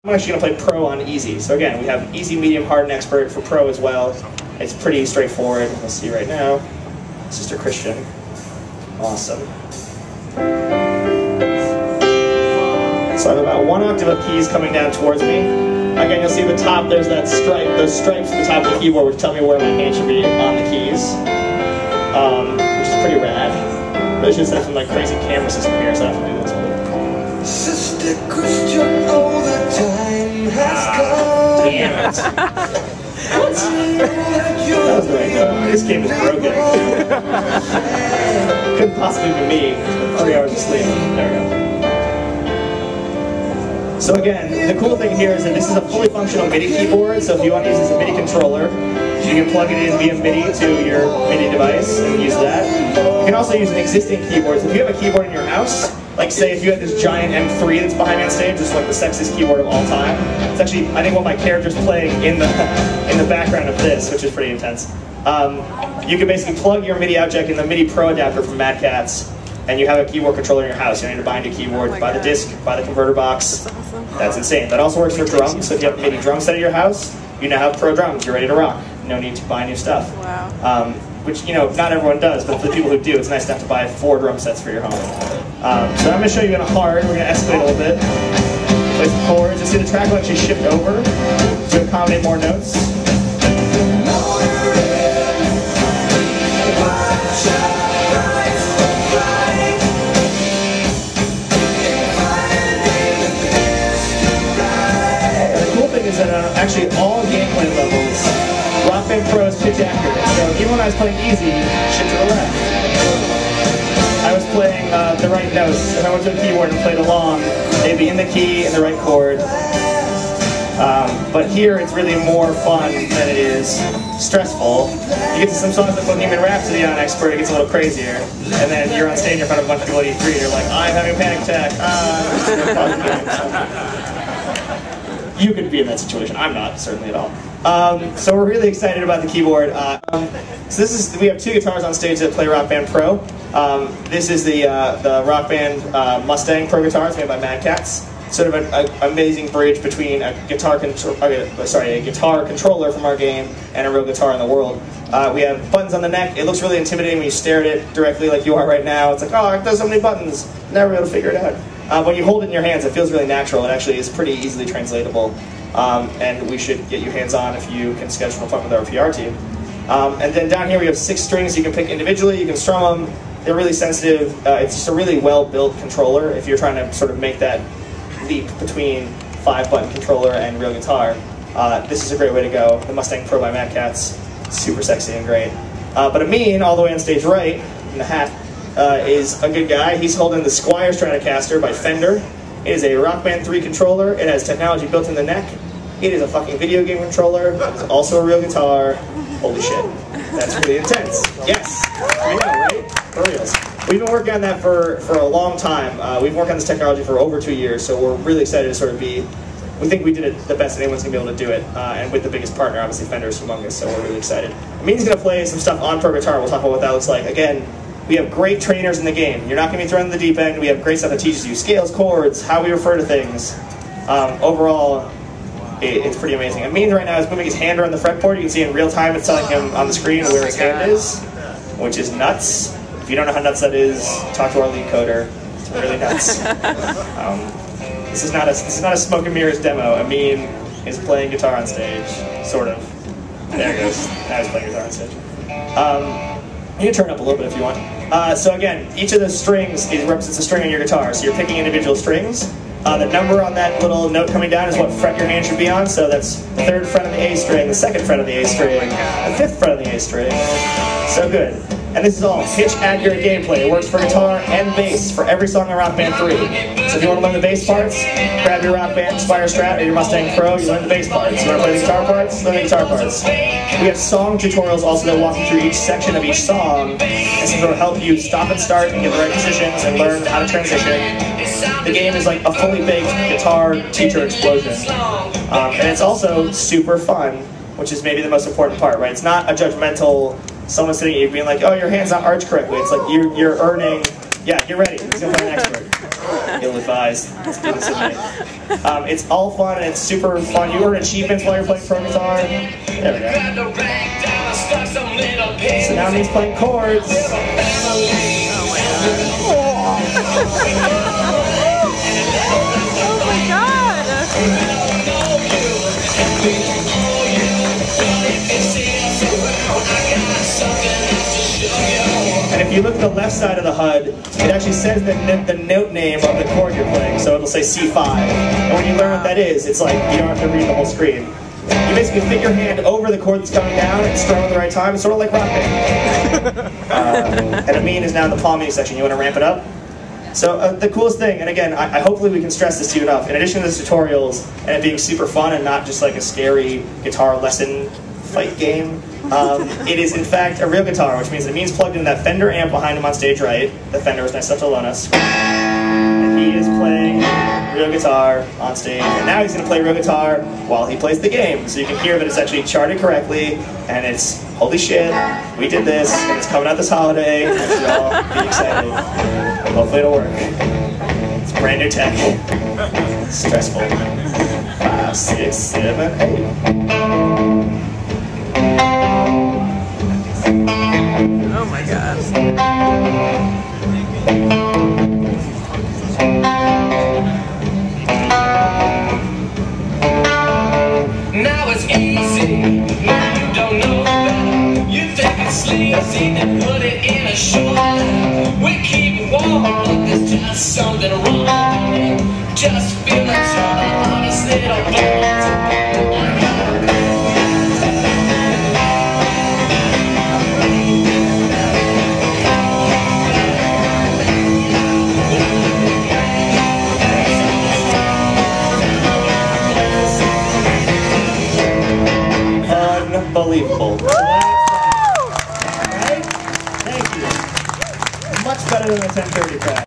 I'm actually going to play Pro on Easy. So again, we have Easy, Medium, Hard, and Expert for Pro as well. It's pretty straightforward. We'll see right now. Sister Christian. Awesome. So I have about 1 octave of keys coming down towards me. Again, you'll see at the top there's that stripe, those stripes at the top of the keyboard which tell me where my hand should be on the keys. Which is pretty rad. Really should have some like crazy camera system here, so I have to do this. Sister Christian, all the time has come. Damn it. That was the right note. This game is broken. Couldn't possibly be me. 3 hours of sleep. There we go. So again, the cool thing here is that this is a fully functional MIDI keyboard, so if you want to use this as a MIDI controller, you can plug it in via MIDI to your MIDI device and use that. You can also use an existing keyboard. So if you have a keyboard in your house, like say if you had this giant M3 that's behind me on stage, which is like the sexiest keyboard of all time. It's actually, I think, what my character's playing in the background of this, which is pretty intense. You can basically plug your MIDI out jack in the MIDI Pro adapter from Mad Catz, and you have a keyboard controller in your house. You don't need to buy a new keyboard, buy the disc, buy the converter box. That's awesome. That's insane. That also works for drums. So if you have a MIDI drum set at your house, you now have Pro drums. You're ready to rock. No need to buy new stuff. Wow. Which, you know, not everyone does, but for the people who do, it's nice to have to buy 4 drum sets for your home. So I'm going to show you in a hard. We're going to escalate a little bit. Play some chords. You'll see the track will actually shift over to accommodate more notes. Is that actually all gameplay levels, Rock Band Pro is pitch accurate. So even when I was playing easy, shit to the left. I was playing the right notes. If I went to the keyboard and played along, they'd be in the key and the right chord. But here it's really more fun than it is stressful. You get to some songs like Bohemian Rhapsody on Expert, it gets a little crazier. And then you're on stage in front of a bunch of people at E3 and you're like, I'm having a panic attack. You could be in that situation. I'm not, certainly at all. So we're really excited about the keyboard. So we have 2 guitars on stage that play Rock Band Pro. This is the Rock Band Mustang Pro guitar. It's made by Mad Catz. Sort of an amazing bridge between a guitar controller from our game and a real guitar in the world. We have buttons on the neck. It looks really intimidating when you stare at it directly like you are right now. It's like, oh, there's so many buttons. Never be able to figure it out. When you hold it in your hands, it feels really natural. It actually is pretty easily translatable. And we should get you hands-on if you can schedule a fun with our PR team. And then down here we have 6 strings you can pick individually. You can strum them. They're really sensitive. It's just a really well-built controller if you're trying to sort of make that leap between 5-button controller and real guitar. This is a great way to go. The Mustang Pro by Mad Catz. Super sexy and great. But Amin, all the way on stage right, in the hat, is a good guy. He's holding the Squier Stratocaster by Fender. It is a Rock Band 3 controller. It has technology built in the neck. It is a fucking video game controller. It's also a real guitar. Holy shit. That's really intense. Yes. I know, right? For reals. We've been working on that for a long time. We've worked on this technology for over 2 years, so we're really excited to sort of be... We think we did it the best anyone's going to be able to do it, and with the biggest partner, obviously Fender is humongous, so we're really excited. Amin's going to play some stuff on Pro Guitar. We'll talk about what that looks like. Again, we have great trainers in the game. You're not going to be thrown in the deep end. We have great stuff that teaches you scales, chords, how we refer to things. Overall, it's pretty amazing. Amin right now is moving his hand around the fretboard. You can see in real time it's telling him on the screen where his hand is, which is nuts. If you don't know how nuts that is, talk to our lead coder. It's really nuts. This is not a smoke and mirrors demo. Amin is playing guitar on stage, sort of. There he goes. Now he's playing guitar on stage. You can turn it up a little bit if you want. So again, each of the strings represents a string on your guitar. So you're picking individual strings. The number on that little note coming down is what fret your hand should be on. So that's the 3rd fret on the A string, the 2nd fret on the A string, the 5th fret on the A string. So good. And this is all pitch-accurate gameplay. It works for guitar and bass for every song in Rock Band 3. So if you want to learn the bass parts, grab your Rock Band Squier Strat or your Mustang Pro, you learn the bass parts. You want to play the guitar parts, learn the guitar parts. We have song tutorials also that walk you through each section of each song. And so it'll help you stop and start and get the right positions and learn how to transition. The game is like a fully baked guitar teacher explosion. And it's also super fun, which is maybe the most important part, right? It's not a judgmental... Someone sitting at you being like, oh, your hand's not arched correctly. It's like you're earning, yeah, you're ready. He's going to play an expert. Ill-advised. Let's do this tonight. It's all fun and it's super fun. You earn achievements while you're playing pro guitar. There we go. So now he's playing chords. Oh my god! And if you look at the left side of the HUD, it actually says the note name of the chord you're playing. So it'll say C5. And when you learn what that is, it's like you don't have to read the whole screen. You basically fit your hand over the chord that's coming down and strum at the right time. It's sort of like rock band. And Amin is now in the palming section. You want to ramp it up? So the coolest thing, and again, I hopefully we can stress this to you enough, in addition to the tutorials and it being super fun and not just like a scary guitar lesson fight game, it is in fact a real guitar, which means it means plugged in that Fender amp behind him on stage right. The Fender is nice up to Lonas. And he is playing real guitar on stage, and now he's going to play real guitar while he plays the game. So you can hear that it's actually charted correctly, and it's, holy shit, we did this, and it's coming out this holiday, and you should all be excited. Hopefully it'll work. It's brand new tech. Stressful. 5, 6, 7, 8. Oh my god. Now it's easy, now you don't know better. You think it's sleazy, then put it in a short. We keep warm, but there's just something wrong. Just feel the trouble on his little bones. Unbelievable. Right? Thank you. Much better than the 1030 track.